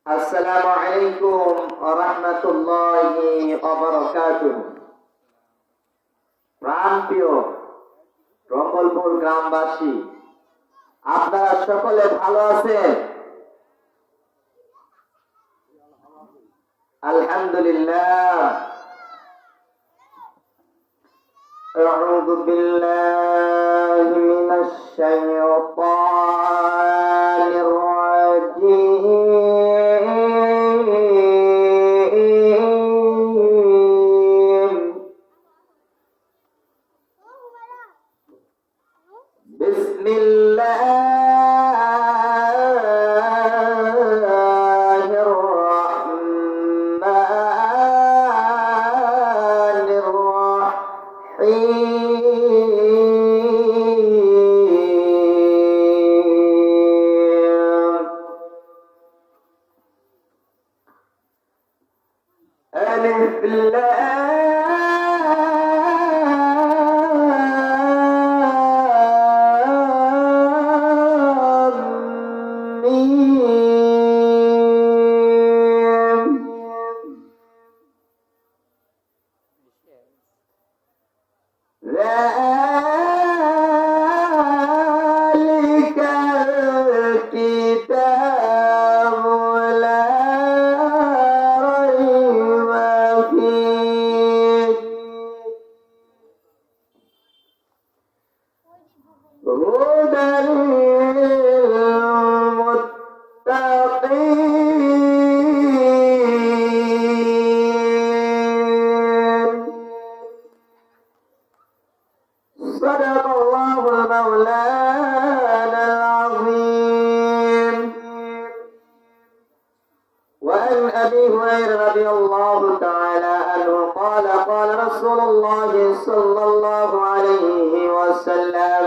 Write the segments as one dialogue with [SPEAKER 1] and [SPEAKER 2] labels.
[SPEAKER 1] আসসালামু আলাইকুম ওয়া রাহমাতুল্লাহি ওয়া বারাকাতুহু। প্রাণপ্রিয় রঙ্গলপুর গ্রামবাসী, আপনারা সকলে ভালো আছেন? আলহামদুলিল্লাহ। আউযু বিল্লাহি মিনাশ শাইতানির রাজীম। বিসমিল্লাহির রহমানির রহিম। ألف لام ميم. ذلك الكتاب لا ريب فيه هدى للمتقين. صدق الله مولانا العظيم. وعن أبي هريرة رضي الله تعالى عنه قال قال رسول الله صلى الله عليه وسلم: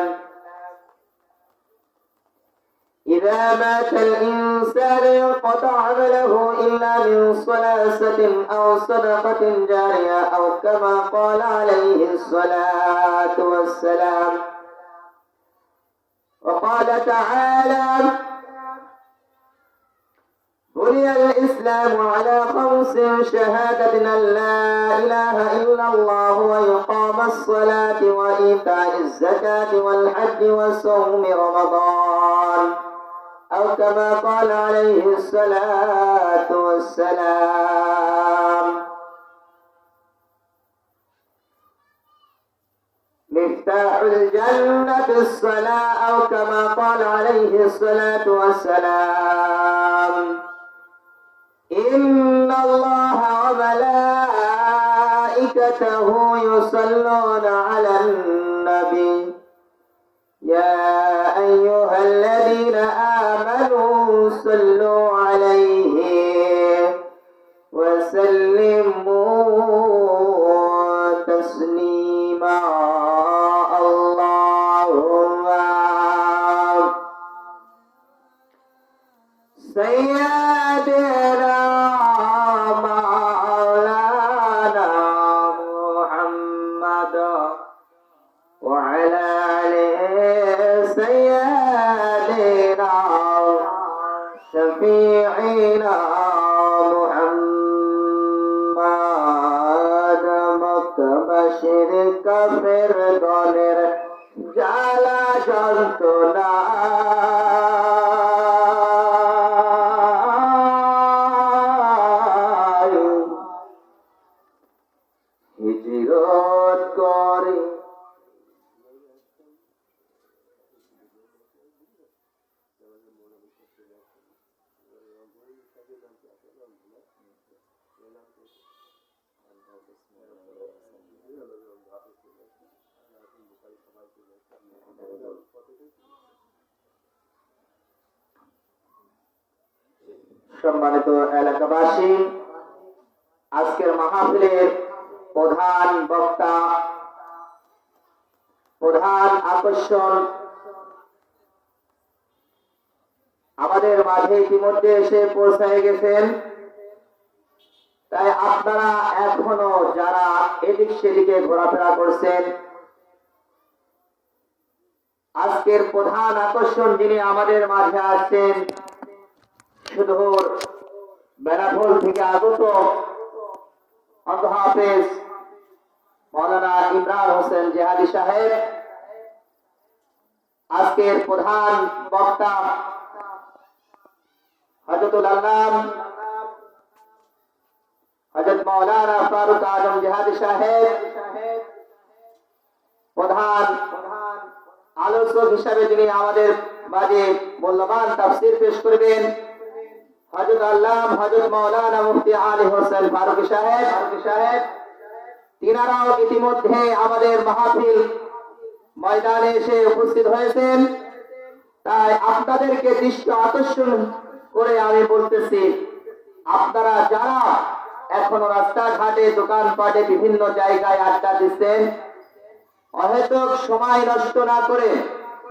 [SPEAKER 1] إذا مات الإنسان انقطع عمله إلا من صلاة أو صدقة جارية أو كما قال عليه الصلاة والسلام. وقال تعالى: بني الإسلام على خمس: شهادة أن لا إله إلا الله وإقام الصلاة وإيتاء الزكاة والحج وصوم رمضان أو كما قال عليه الصلاة والسلام. مفتاح الجنة الصلاة أو كما قال عليه الصلاة والسلام. إن الله وملائكته يصلون على النبي يا أيها الذين آمنوا صلوا عليه وسلموا تسليما. اللهم سيدنا مولانا محمد وعلى آله سيدنا شفيعنا محمد مكبشر كفر دونر জালা যন্ত্রণা হিজরত করে সম্মানিত এলাকাবাসী, আজকের মাহফিলের প্রধান বক্তা, প্রধান আকর্ষণ আমাদের মাঝে ইতিমধ্যে এসে পৌঁছায় গেছেন। তাই আপনারা এখনো যারা এদিক সেদিকে ঘোরাফেরা করছেন, আজকের প্রধান আকর্ষণ যিনি আমাদের মাঝে আসছেন, সুদূর বেনাপোল থেকে আগত অন্ধ হাফেজ মৌলানা ইমরান হোসেন জেহাদি সাহেব, আজকের প্রধান বক্তা হযরতুল আল্লাম হযরত মাওলানা ফারুক আজম জেহাদি সাহেব, প্রধান আলোচক হিসাবে যিনি আমাদের মাঝে মূল্যবান তাফসীর পেশ করবেন হযরত আল্লাম হযরত মাওলানা মুফতি আলী হোসেন ফারুকী সাহেব, তিনারাও ইতিমধ্যে আমাদের মাহফিল ময়দানে এসে উপস্থিত হয়েছেন। তাই আপনাদেরকে দৃষ্টি আকর্ষণ করে আমি বলতেছি, আপনারা যারা এখনো রাস্তাঘাটে দোকানপাটে বিভিন্ন জায়গায় আড্ডা দিচ্ছেন, অহেতুক সময় নষ্ট না করে